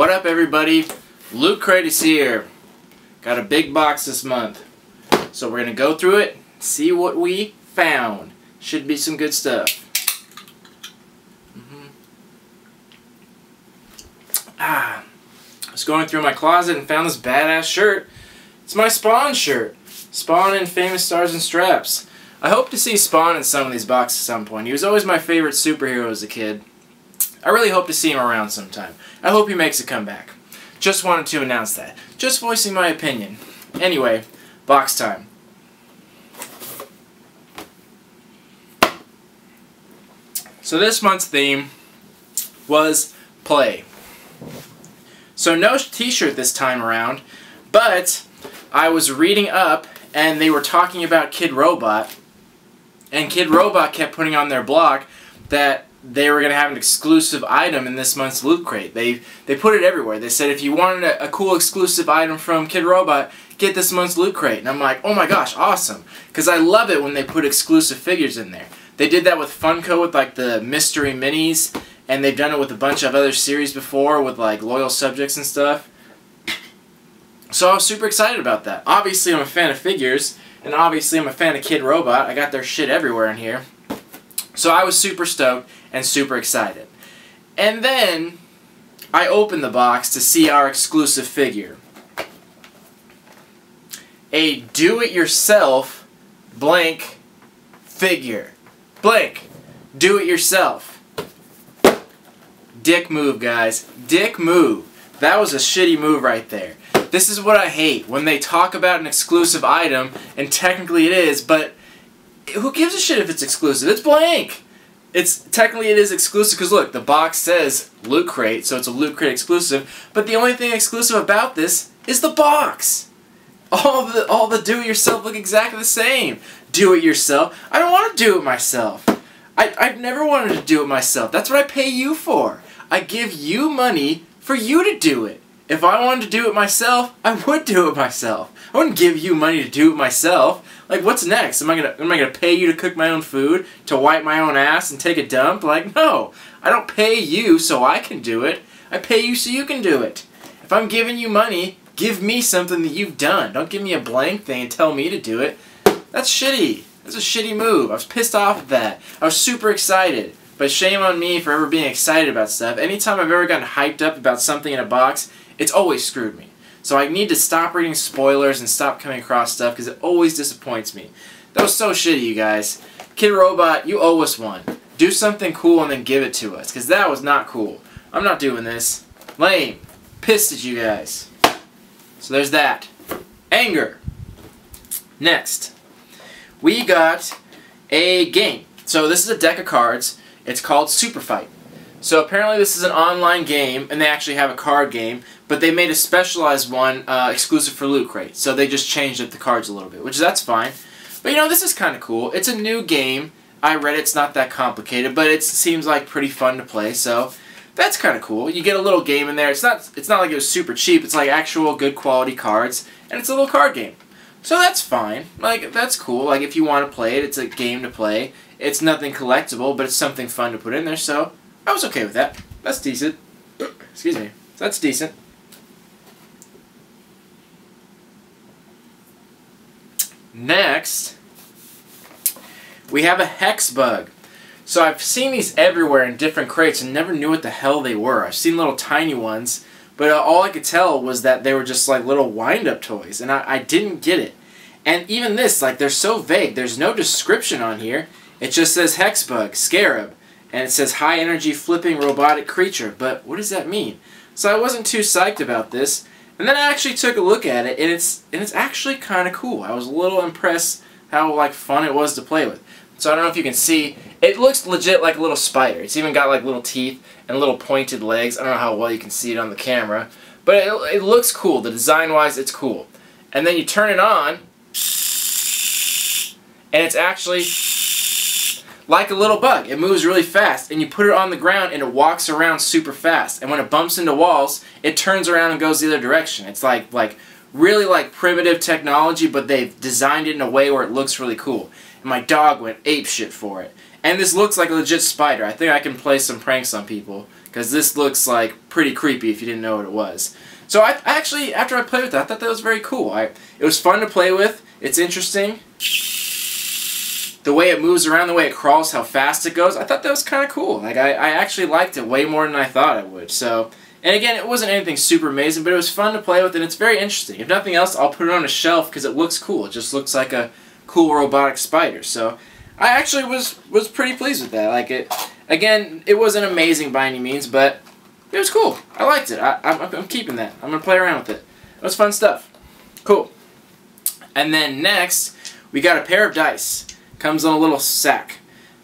What up, everybody? Loot Crate is here. Got a big box this month. So we're going to go through it, see what we found. Should be some good stuff. I was going through my closet and found this badass shirt. It's my Spawn shirt. Spawn in Famous Stars and Straps. I hope to see Spawn in some of these boxes at some point. He was always my favorite superhero as a kid. I really hope to see him around sometime. I hope he makes a comeback. Just wanted to announce that. Just voicing my opinion. Anyway, box time. So this month's theme was play. So no t-shirt this time around, but I was reading up and they were talking about Kidrobot, and Kidrobot kept putting on their blog that they were going to have an exclusive item in this month's Loot Crate. They put it everywhere. They said if you wanted a cool exclusive item from Kidrobot, get this month's Loot Crate. And I'm like, oh my gosh, awesome. Because I love it when they put exclusive figures in there. They did that with Funko with like the mystery minis, and they've done it with a bunch of other series before with like loyal subjects and stuff. So I was super excited about that. Obviously I'm a fan of figures, and obviously I'm a fan of Kidrobot. I got their shit everywhere in here. So I was super stoked and super excited. And then I opened the box to see our exclusive figure. A do-it-yourself blank figure. Blank. Do-it-yourself. Dick move, guys. Dick move. That was a shitty move right there. This is what I hate, when they talk about an exclusive item, and technically it is, but who gives a shit if it's exclusive? It's blank. Technically it is exclusive because look, the box says Loot Crate, so it's a Loot Crate exclusive, but the only thing exclusive about this is the box. All the do-it-yourself look exactly the same. Do it yourself. I don't want to do it myself. I've never wanted to do it myself. That's what I pay you for. I give you money for you to do it. If I wanted to do it myself, I would do it myself. I wouldn't give you money to do it myself. Like, what's next? Am I gonna pay you to cook my own food, to wipe my own ass and take a dump? Like, no. I don't pay you so I can do it. I pay you so you can do it. If I'm giving you money, give me something that you've done. Don't give me a blank thing and tell me to do it. That's shitty. That's a shitty move. I was pissed off at that. I was super excited. But shame on me for ever being excited about stuff. Anytime I've ever gotten hyped up about something in a box, it's always screwed me. So I need to stop reading spoilers and stop coming across stuff because it always disappoints me. That was so shitty, you guys. Kidrobot, you owe us one. Do something cool and then give it to us, because that was not cool. I'm not doing this. Lame. Pissed at you guys. So there's that. Anger. Next. We got a game. So this is a deck of cards. It's called Super Fight. So apparently this is an online game, and they actually have a card game, but they made a specialized one exclusive for Loot Crate. So they just changed up the cards a little bit, which that's fine. But you know, this is kind of cool. It's a new game. I read it's not that complicated, but it seems like pretty fun to play, so that's kind of cool. You get a little game in there. It's not like it was super cheap. It's like actual good quality cards, and it's a little card game. So that's fine. Like, that's cool. Like, if you want to play it, it's a game to play. It's nothing collectible, but it's something fun to put in there, so I was okay with that. That's decent. Excuse me. That's decent. Next, we have a hex bug. So I've seen these everywhere in different crates and never knew what the hell they were. I've seen little tiny ones, but all I could tell was that they were just like little wind-up toys, and I didn't get it. And even this, like, they're so vague. There's no description on here. It just says hex bug, scarab, and it says high energy flipping robotic creature. But what does that mean? So I wasn't too psyched about this, and then I actually took a look at it, and it's actually kind of cool. I was a little impressed how like fun it was to play with. So I don't know if you can see, it looks legit like a little spider. It's even got like little teeth and little pointed legs. I don't know how well you can see it on the camera, but it looks cool. The design-wise, it's cool. And then you turn it on, and it's actually like a little bug. It moves really fast, and you put it on the ground, and it walks around super fast. And when it bumps into walls, it turns around and goes the other direction. It's like really like primitive technology, but they've designed it in a way where it looks really cool. And my dog went apeshit for it. And this looks like a legit spider. I think I can play some pranks on people, because this looks like pretty creepy if you didn't know what it was. So I actually, after I played with that, I thought that was very cool. It was fun to play with. It's interesting. The way it moves around, the way it crawls, how fast it goes, I thought that was kind of cool. Like I actually liked it way more than I thought I would. So, and again, it wasn't anything super amazing, but it was fun to play with, and it's very interesting. If nothing else, I'll put it on a shelf because it looks cool. It just looks like a cool robotic spider. So I actually was pretty pleased with that. Like it, again, it wasn't amazing by any means, but it was cool. I liked it. I'm keeping that. I'm gonna play around with it. It was fun stuff. Cool. And then next, we got a pair of dice. Comes in a little sack.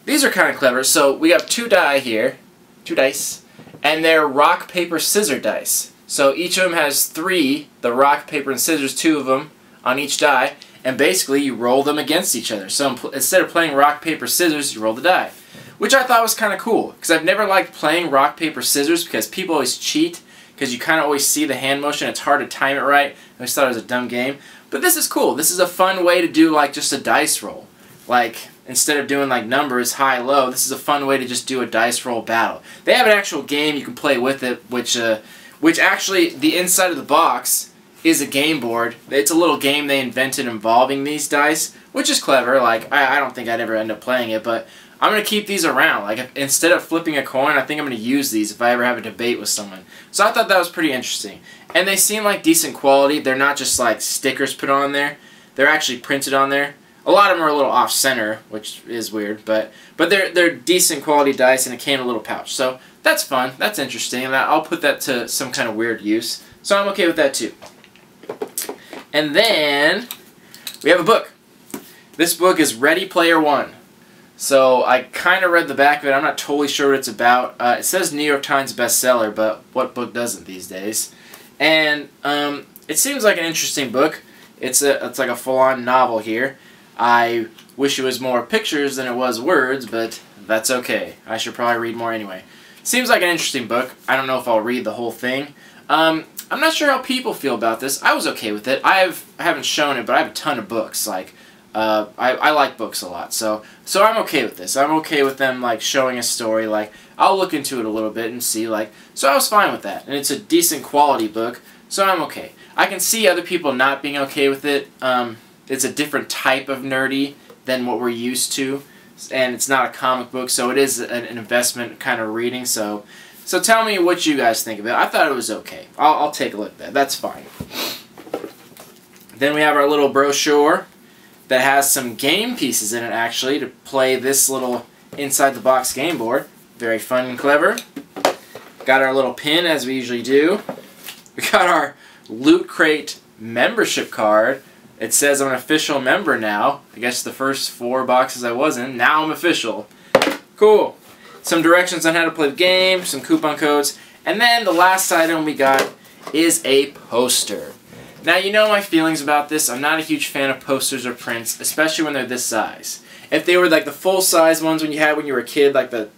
These are kind of clever. So we have 2 die here, 2 dice, and they're rock, paper, scissors dice. So each of them has 3, the rock, paper, and scissors, 2 of them on each die, and basically you roll them against each other. So instead of playing rock, paper, scissors, you roll the die, which I thought was kind of cool, because I've never liked playing rock, paper, scissors because people always cheat, because you kind of always see the hand motion. It's hard to time it right. I always thought it was a dumb game. But this is cool. This is a fun way to do like just a dice roll. Like, instead of doing like numbers, high, low, this is a fun way to just do a dice roll battle. They have an actual game you can play with it, which actually, the inside of the box is a game board. It's a little game they invented involving these dice, which is clever. Like, I don't think I'd ever end up playing it, but I'm going to keep these around. Like, instead of flipping a coin, I think I'm going to use these if I ever have a debate with someone. So I thought that was pretty interesting. And they seem like decent quality. They're not just like stickers put on there. They're actually printed on there. A lot of them are a little off-center, which is weird, but they're decent quality dice, and it came in a little pouch. So that's fun. That's interesting, and I'll put that to some kind of weird use. So I'm okay with that too. And then we have a book. This book is Ready Player One. So I kind of read the back of it. I'm not totally sure what it's about. It says New York Times bestseller, but what book doesn't these days? And it seems like an interesting book. It's like a full-on novel here. I wish it was more pictures than it was words, but that's okay. I should probably read more anyway. Seems like an interesting book. I don't know if I'll read the whole thing. I'm not sure how people feel about this. I was okay with it. I haven't shown it, but I have a ton of books. Like, I like books a lot, so I'm okay with this. I'm okay with them like showing a story. Like, I'll look into it a little bit and see. Like, so I was fine with that, and it's a decent quality book, so I'm okay. I can see other people not being okay with it. It's a different type of nerdy than what we're used to, and it's not a comic book, so it is an investment kind of reading. So tell me what you guys think of it. I thought it was okay. I'll take a look at that. That's fine. Then we have our little brochure that has some game pieces in it, actually, to play this little inside-the-box game board. Very fun and clever. Got our little pin, as we usually do. We got our Loot Crate membership card. It says I'm an official member now. I guess the first 4 boxes I was in, now I'm official. Cool. Some directions on how to play the game, some coupon codes, and then the last item we got is a poster. Now, you know my feelings about this. I'm not a huge fan of posters or prints, especially when they're this size. If they were like the full-size ones when you were a kid, like the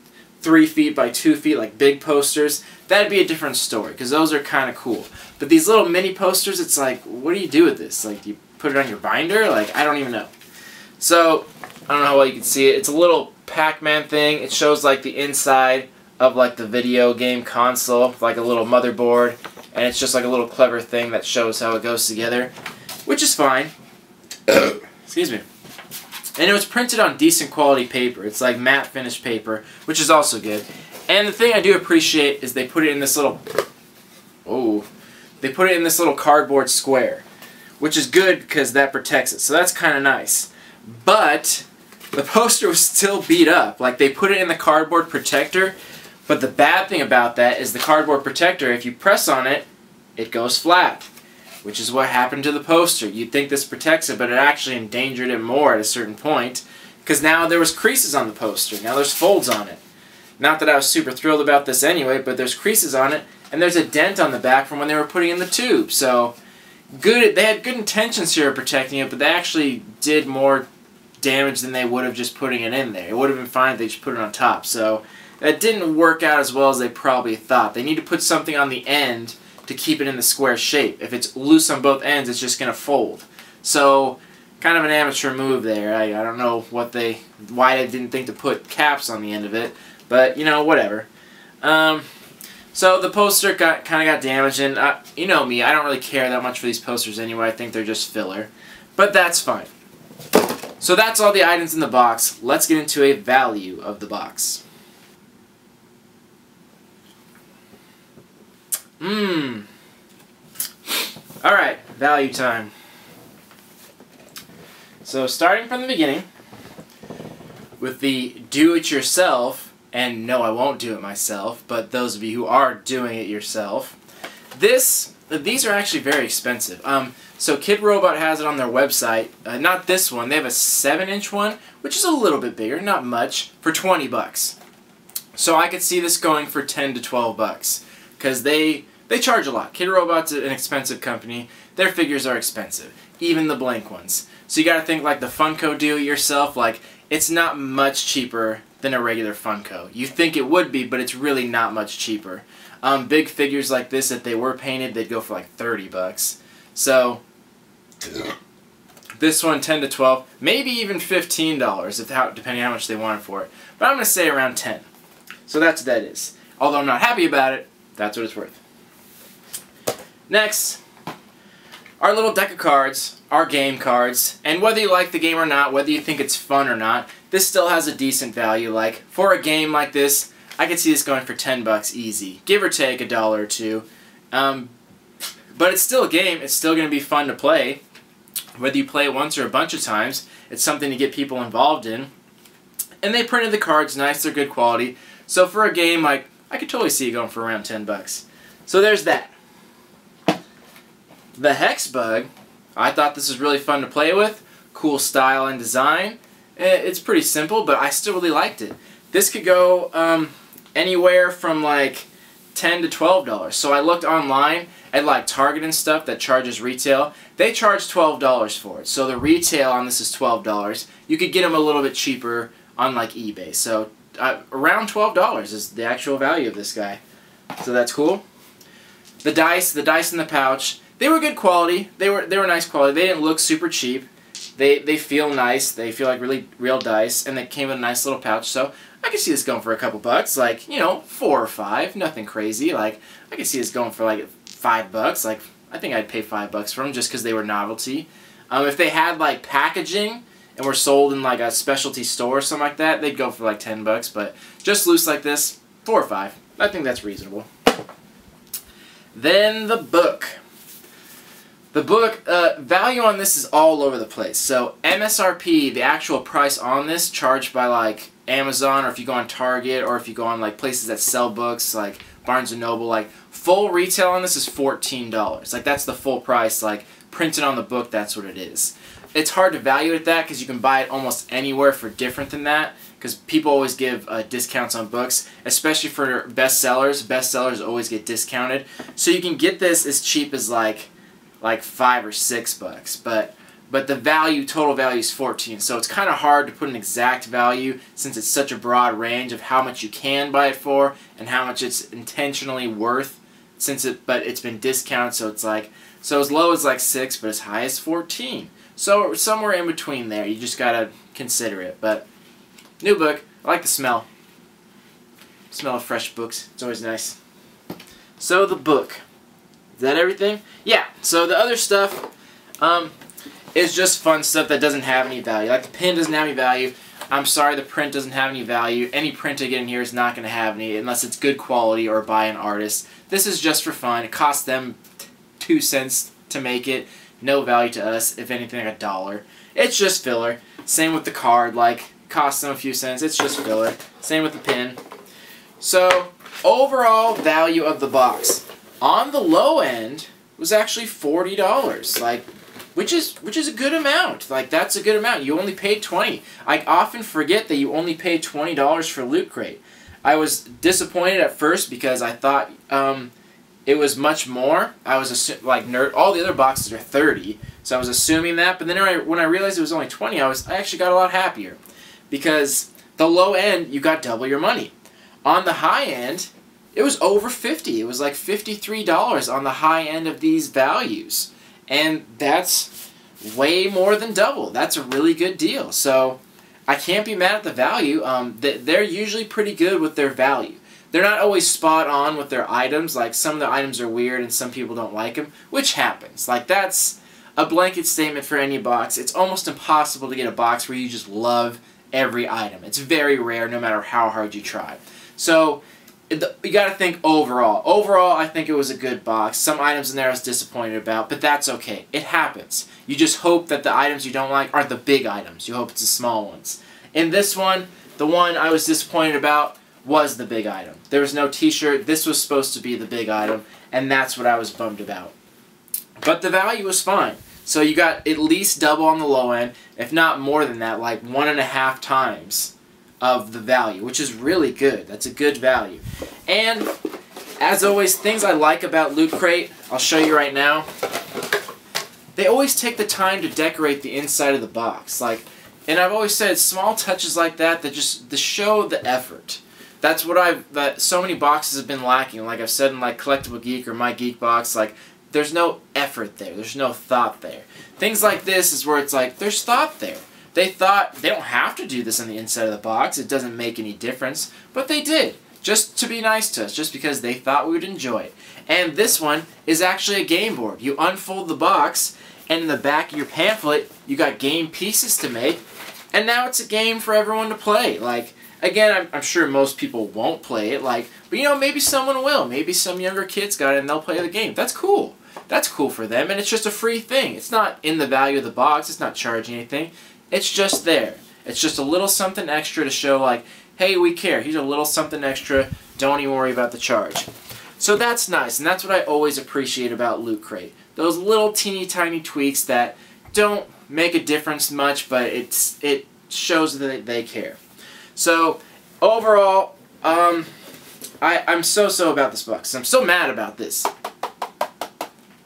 3 feet by 2 feet, like big posters, that'd be a different story, because those are kind of cool. But these little mini posters, it's like, what do you do with this? Like, do you put it on your binder? Like, I don't even know. So, I don't know how well you can see it. It's a little Pac-Man thing. It shows like the inside of like the video game console, like a little motherboard, and it's just like a little clever thing that shows how it goes together, which is fine. Excuse me. And it was printed on decent quality paper. It's like matte finish paper, which is also good. And the thing I do appreciate is they put it in this little, they put it in this little cardboard square, which is good because that protects it. So that's kind of nice. But the poster was still beat up. Like, they put it in the cardboard protector, but the bad thing about that is the cardboard protector, if you press on it, it goes flat, which is what happened to the poster. You'd think this protects it, but it actually endangered it more at a certain point, because now there was creases on the poster. Now there's folds on it. Not that I was super thrilled about this anyway, but there's creases on it, and there's a dent on the back from when they were putting in the tube. So, good. They had good intentions here of protecting it, but they actually did more damage than they would have just putting it in there. It would have been fine if they just put it on top. So, that didn't work out as well as they probably thought. They need to put something on the end to keep it in the square shape. If it's loose on both ends, it's just going to fold. So, kind of an amateur move there. I don't know why they didn't think to put caps on the end of it, but, you know, whatever. So the poster kind of got damaged, and you know me, I don't really care that much for these posters anyway. I think they're just filler. But that's fine. So that's all the items in the box. Let's get into a value of the box. Alright, value time. So starting from the beginning, with the do-it-yourself, and no, I won't do it myself, but those of you who are doing it yourself, these are actually very expensive. So Kidrobot has it on their website. Not this one. They have a 7-inch one, which is a little bit bigger, not much, for 20 bucks. So I could see this going for 10 to 12 bucks, because they charge a lot. Kidrobot's an expensive company. Their figures are expensive, even the blank ones. So you got to think like the Funko do-it-yourself. Like, it's not much cheaper than a regular Funko. You think it would be, but it's really not much cheaper. Big figures like this, if they were painted, they'd go for like 30 bucks. So this one, 10 to 12, maybe even $15, depending on how much they wanted for it. But I'm going to say around 10. So that's what that is. Although I'm not happy about it, that's what it's worth. Next, our little deck of cards, our game cards, and whether you like the game or not, whether you think it's fun or not, this still has a decent value. Like, for a game like this, I could see this going for 10 bucks easy, give or take $1 or $2. But it's still a game. It's still going to be fun to play. Whether you play it once or a bunch of times, it's something to get people involved in. And they printed the cards nice. They're good quality. So for a game, like, I could totally see it going for around 10 bucks. So there's that. The Hex Bug, I thought this was really fun to play with. Cool style and design. It's pretty simple, but I still really liked it. This could go anywhere from like $10 to $12. So I looked online at like Target and stuff that charges retail. They charge $12 for it. So the retail on this is $12. You could get them a little bit cheaper on like eBay. So around $12 is the actual value of this guy. So that's cool. The dice in the pouch, they were good quality. They were nice quality. They didn't look super cheap. They feel nice. They feel like really real dice, and they came in a nice little pouch. So I could see this going for a couple bucks, like, you know, 4 or 5, nothing crazy. Like, I could see this going for like $5. Like, I think I'd pay $5 for them just because they were novelty. If they had like packaging and were sold in like a specialty store or something like that, they'd go for like 10 bucks. But just loose like this, 4 or 5. I think that's reasonable. Then the book. The book, value on this is all over the place. So MSRP, the actual price on this, charged by like Amazon, or if you go on Target, or if you go on like places that sell books like Barnes & Noble, like full retail on this is $14. Like, that's the full price, like printed on the book, that's what it is. It's hard to value it at that because you can buy it almost anywhere for different than that, because people always give discounts on books, especially for bestsellers. Bestsellers always get discounted. So you can get this as cheap as like $5 or $6, but the value, total value is 14. So it's kind of hard to put an exact value since it's such a broad range of how much you can buy it for and how much it's intentionally worth, but it's been discounted. So it's like, so as low as like 6, but as high as 14. So somewhere in between there. You just gotta consider it. But new book. I like the smell. Smell of fresh books. It's always nice. So the book. Is that everything? Yeah. So the other stuff is just fun stuff that doesn't have any value. Like the pin doesn't have any value. I'm sorry, the print doesn't have any value. Any print I get in here is not going to have any unless it's good quality or by an artist. This is just for fun. It cost them 2 cents to make it. No value to us, if anything, like $1. It's just filler. Same with the card. Like, cost them a few cents. It's just filler. Same with the pin. So, overall value of the box. On the low end was actually $40. Like, which is a good amount. Like, that's a good amount. You only paid $20. I often forget that you only paid $20 for Loot Crate. I was disappointed at first because I thought it was much more. I was all the other boxes are $30, so I was assuming that. But then when I realized it was only $20, I actually got a lot happier because the low end you got double your money. On the high end, it was over $50. It was like $53 on the high end of these values. And that's way more than double. That's a really good deal. So I can't be mad at the value. They're usually pretty good with their value. They're not always spot on with their items. Like, some of the items are weird and some people don't like them, which happens. Like, that's a blanket statement for any box. It's almost impossible to get a box where you just love every item. It's very rare, no matter how hard you try. So, you got to think overall. Overall, I think it was a good box. Some items in there I was disappointed about, but that's okay. It happens. You just hope that the items you don't like aren't the big items. You hope it's the small ones. In this one, the one I was disappointed about was the big item. There was no t-shirt. This was supposed to be the big item, and that's what I was bummed about. But the value was fine. So you got at least double on the low end, if not more than that, like 1.5 times of the value, which is really good. That's a good value. And as always, things I like about Loot Crate, I'll show you right now. They always take the time to decorate the inside of the box. Like, and I've always said, small touches like that just show the effort. That's what that so many boxes have been lacking. Like I've said in like Collectible Geek or My Geek Box, like there's no effort there. There's no thought there. Things like this is where it's like there's thought there. They thought they don't have to do this on the inside of the box. It doesn't make any difference, but they did just to be nice to us, just because they thought we would enjoy it. And this one is actually a game board. You unfold the box, and in the back of your pamphlet, you got game pieces to make, and now it's a game for everyone to play. Like, again, I'm sure most people won't play it, like, but you know, maybe someone will. Maybe some younger kids got it and they'll play the game. That's cool. That's cool for them, and it's just a free thing. It's not in the value of the box. It's not charging anything. It's just there. It's just a little something extra to show, like, hey, we care. Here's a little something extra. Don't even worry about the charge. So that's nice, and that's what I always appreciate about Loot Crate. Those little teeny tiny tweaks that don't make a difference much, but it shows that they care. So overall, I'm so about this box. I'm so mad about this.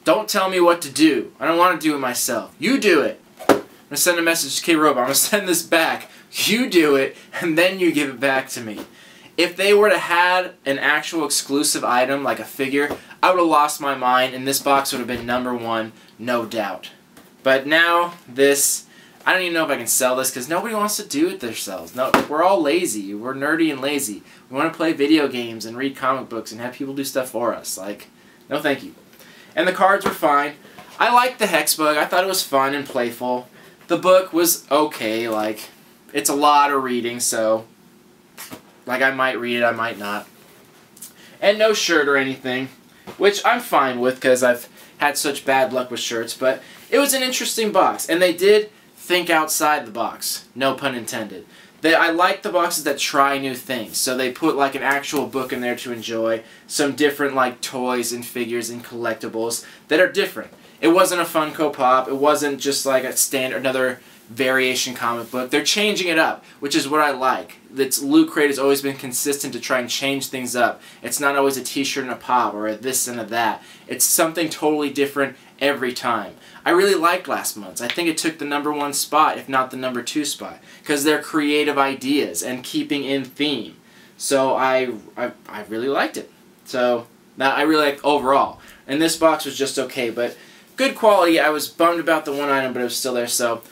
Don't tell me what to do. I don't want to do it myself. You do it. I'm going to send a message to Kidrobot. I'm going to send this back. You do it, and then you give it back to me. If they were to have an actual exclusive item, like a figure, I would have lost my mind, and this box would have been #1, no doubt. But now, this, I don't even know if I can sell this, because nobody wants to do it themselves. No, we're all lazy. We're nerdy and lazy. We want to play video games and read comic books and have people do stuff for us. Like, no thank you. And the cards were fine. I liked the Hexbug. I thought it was fun and playful. The book was okay. Like, it's a lot of reading, so like I might read it, I might not. And no shirt or anything, which I'm fine with because I've had such bad luck with shirts, but it was an interesting box, and they did think outside the box, no pun intended. I like the boxes that try new things, so they put like an actual book in there to enjoy, some different like toys and figures and collectibles that are different. It wasn't a Funko Pop, it wasn't just like a standard, another variation comic book. They're changing it up, which is what I like. Loot Crate has always been consistent to try and change things up. It's not always a t-shirt and a pop or a this and a that. It's something totally different every time. I really liked last month's. I think it took the #1 spot, if not the #2 spot, because they're creative ideas and keeping in theme. So I really liked it. So now I really liked overall. And this box was just okay, but good quality. I was bummed about the one item, but it was still there. So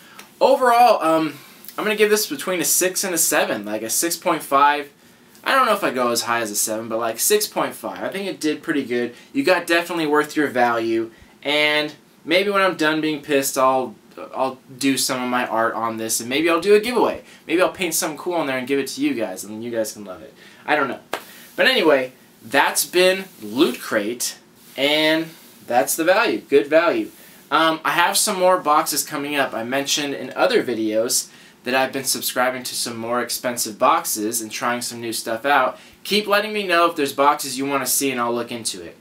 overall, I'm going to give this between a 6 and a 7, like a 6.5. I don't know if I go as high as a 7, but like 6.5. I think it did pretty good. You got definitely worth your value, and maybe when I'm done being pissed, I'll do some of my art on this, and maybe I'll do a giveaway. Maybe I'll paint something cool on there and give it to you guys, and then you guys can love it. I don't know. But anyway, that's been Loot Crate, and that's the value. Good value. I have some more boxes coming up. I mentioned in other videos that I've been subscribing to some more expensive boxes and trying some new stuff out. Keep letting me know if there's boxes you want to see, and I'll look into it.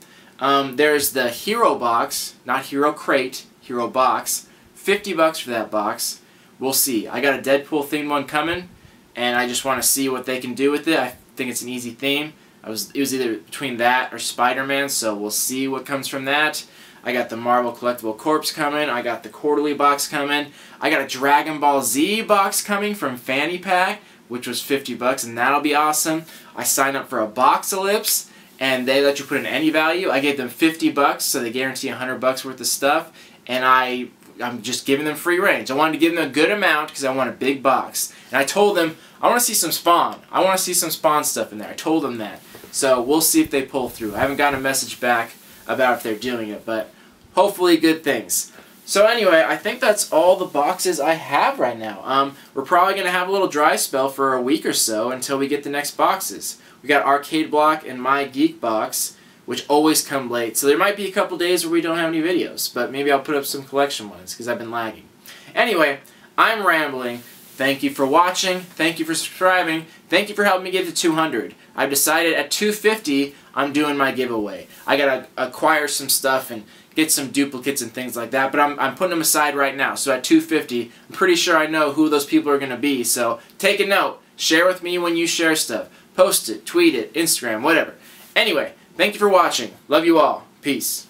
There's the Hero box, not Hero Crate, Hero box. $50 for that box. We'll see. I got a Deadpool themed one coming, and I just want to see what they can do with it. I think it's an easy theme. It was either between that or Spider-Man, so we'll see what comes from that. I got the Marvel Collectible Corpse coming. I got the quarterly box coming. I got a Dragon Ball Z box coming from Fanny Pack, which was $50, and that'll be awesome. I signed up for a Boxalypse, and they let you put in any value. I gave them $50, so they guarantee $100 worth of stuff, and I'm just giving them free range. I wanted to give them a good amount because I want a big box. And I told them, I want to see some Spawn. I want to see some Spawn stuff in there. I told them that. So we'll see if they pull through. I haven't gotten a message back about if they're doing it, but hopefully good things. So anyway, I think that's all the boxes I have right now. We're probably going to have a little dry spell for a week or so until we get the next boxes. We got Arcade Block and My Geek Box, which always come late. So there might be a couple days where we don't have any videos, but maybe I'll put up some collection ones because I've been lagging. Anyway, I'm rambling. Thank you for watching. Thank you for subscribing. Thank you for helping me get to 200. I've decided at 250, I'm doing my giveaway. I gotta acquire some stuff and get some duplicates and things like that, but I'm putting them aside right now. So at 250, I'm pretty sure I know who those people are going to be. So take a note. Share with me when you share stuff. Post it, tweet it, Instagram, whatever. Anyway, thank you for watching. Love you all. Peace.